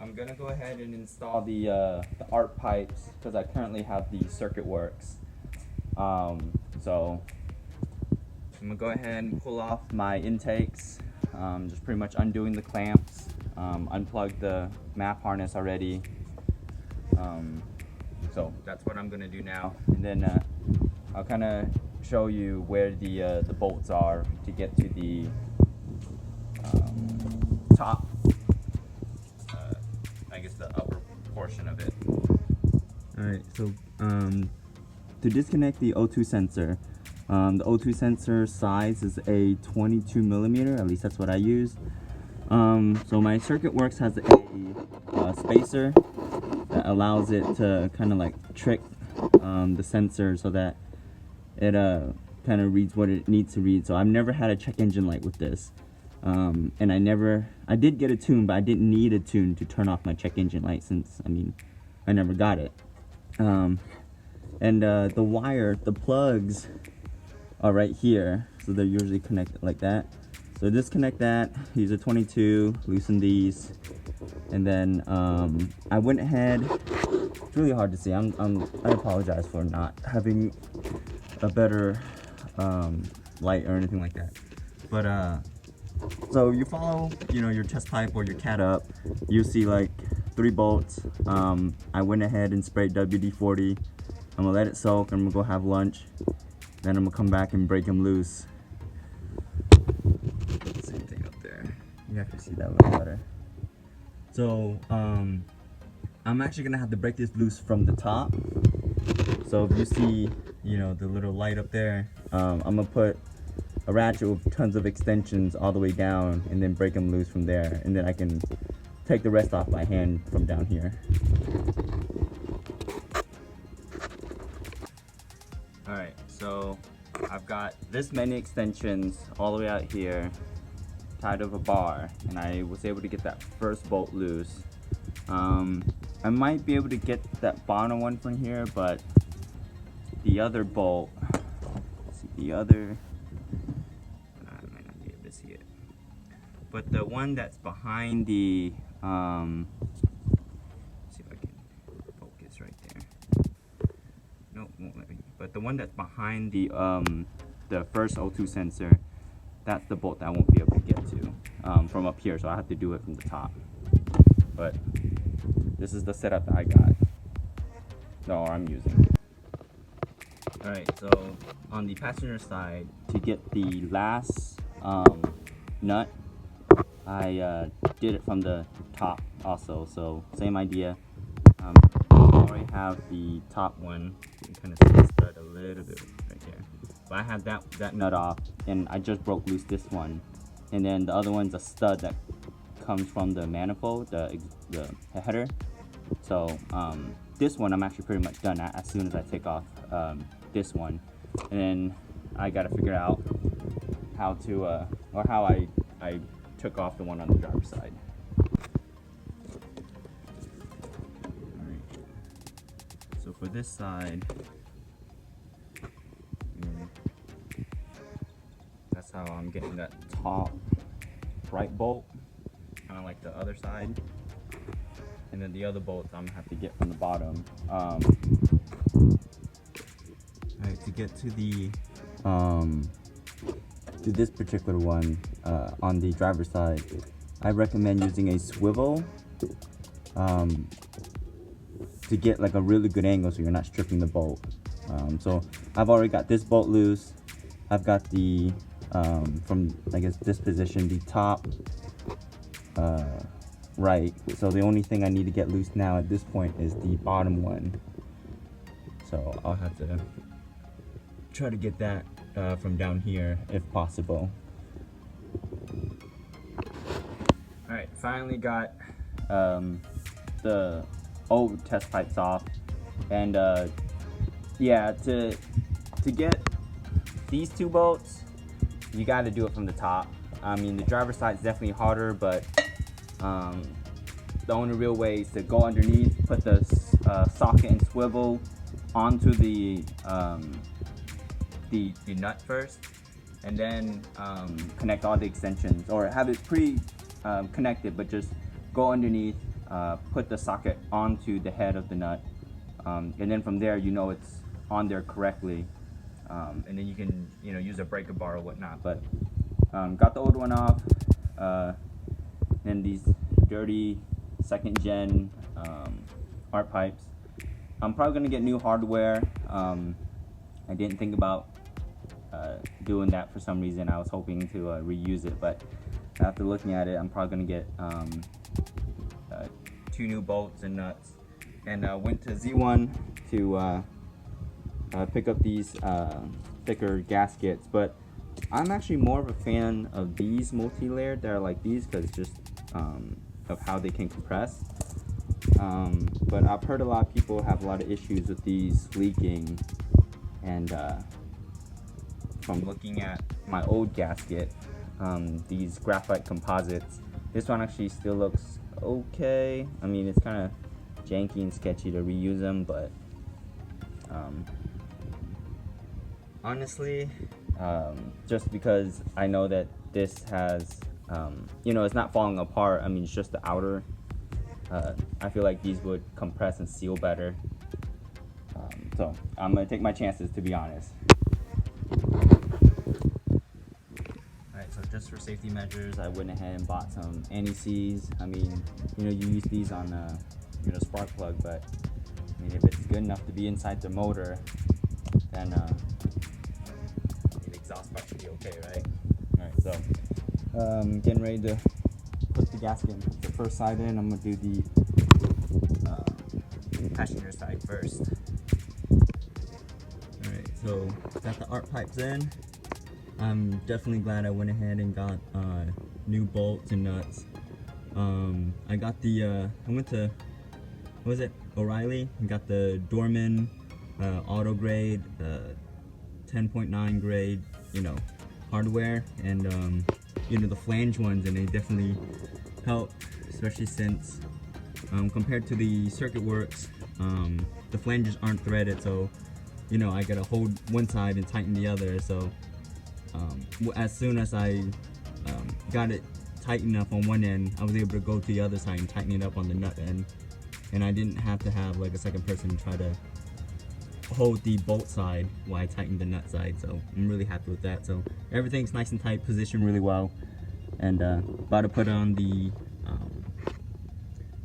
I'm gonna go ahead and install the ART pipes because I currently have the Circuit Werks. So I'm gonna go ahead and pull off my intakes, just pretty much undoing the clamps, unplug the MAP harness already. So that's what I'm gonna do now, and then I'll kind of show you where the bolts are to get to the top, I guess the upper portion of it. Alright, so to disconnect the O2 sensor, the O2 sensor size is a 22 millimeter, at least that's what I use. So my Circuit Werks has a spacer that allows it to kind of like trick the sensor so that it kind of reads what it needs to read. So I've never had a check engine light with this. And I did get a tune, but I didn't need a tune to turn off my check engine light since, I never got it. And the wire, the plugs are right here, so they're usually connected like that. So disconnect that, use a 22, loosen these, and then I went ahead. It's really hard to see. I apologize for not having a better light or anything like that. But so you follow, your test pipe or your cat up. You see like 3 bolts. I went ahead and sprayed WD-40. I'm gonna let it soak. I'm gonna go have lunch. Then I'm gonna come back and break them loose. Same thing up there. You have to see that a little better. So I'm actually gonna have to break this loose from the top. So if you see, the little light up there, I'm gonna put a ratchet with tons of extensions all the way down and then break them loose from there, and then I can take the rest off by hand from down here. Alright, so I've got this many extensions all the way out here tied to a bar, and I was able to get that first bolt loose. I might be able to get that bottom one from here, but the other bolt, let's see, the other, I might not be able to see it, but the one that's behind the, let's see if I can focus right there. Nope, won't let me. But the one that's behind the first O2 sensor, that's the bolt that I won't be able to get to from up here, so I have to do it from the top. But this is the setup that I got, or I'm using. Alright, so on the passenger side, to get the last nut, I did it from the top also, so same idea. I already have the top one. You can kind of see the stud a little bit right there. But I have that nut off, and I just broke loose this one. And then the other one's a stud that comes from the manifold, the header. So this one I'm actually pretty much done as soon as I take off this one. And then I gotta figure out how to, or how I took off the one on the driver's side. Alright. So for this side, that's how I'm getting that top right bolt, kind of like the other side. And then the other bolts I'm gonna have to get from the bottom. Alright, to get to the to this particular one on the driver's side, I recommend using a swivel to get like a really good angle so you're not stripping the bolt. So I've already got this bolt loose. I've got the from, I guess, this position, the top right. So the only thing I need to get loose now at this point is the bottom one. So I'll have to try to get that from down here if possible. Alright, finally got the old test pipes off, and yeah, to get these 2 bolts, you got to do it from the top. The driver's side is definitely harder, but the only real way is to go underneath, put the socket and swivel onto the nut first, and then connect all the extensions, or have it connected, but just go underneath, put the socket onto the head of the nut, and then from there you know it's on there correctly, and then you can use a breaker bar or whatnot. But got the old one off, and these dirty second gen ART pipes. I'm probably gonna get new hardware. I didn't think about doing that for some reason. I was hoping to reuse it, but after looking at it, I'm probably gonna get 2 new bolts and nuts, and went to Z1 to pick up these thicker gaskets. But I'm actually more of a fan of these multi-layered that are like these, because just of how they can compress. But I've heard a lot of people have a lot of issues with these leaking, and from looking at my old gasket, these graphite composites, this one actually still looks okay. I mean, it's kind of janky and sketchy to reuse them, but honestly, just because I know that this has, it's not falling apart. I mean, it's just the outer. I feel like these would compress and seal better. So I'm gonna take my chances, to be honest. Alright, so just for safety measures, I went ahead and bought some anti-seize. I mean, you use these on spark plug, but I mean, if it's good enough to be inside the motor, then the exhaust part should be okay, right? Alright, so getting ready to put the gasket and put the first side in. I'm gonna do the passenger side first. Alright, so got the ART pipes in. I'm definitely glad I went ahead and got new bolts and nuts. I got the I went to, what was it, O'Reilly, and got the Dorman auto grade 10.9 grade hardware, and the flange ones, and they definitely help, especially since compared to the Circuit Werks, the flanges aren't threaded, so I gotta hold one side and tighten the other. So as soon as I got it tight enough on one end, I was able to go to the other side and tighten it up on the nut end, and I didn't have to have like a second person try to hold the bolt side while I tighten the nut side. So I'm really happy with that. So everything's nice and tight, positioned really well, and about to put on the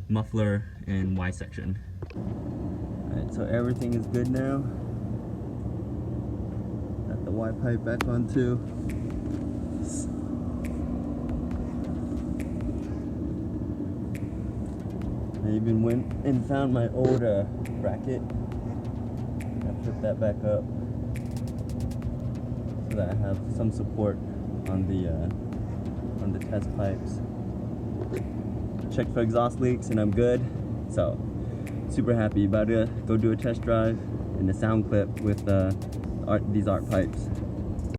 muffler and Y section. Alright, so everything is good now. Got the Y pipe back on too. I even went and found my old bracket. I put that back up so that I have some support on the test pipes. Checked for exhaust leaks and I'm good. So super happy. About to go do a test drive and a sound clip with these ART pipes.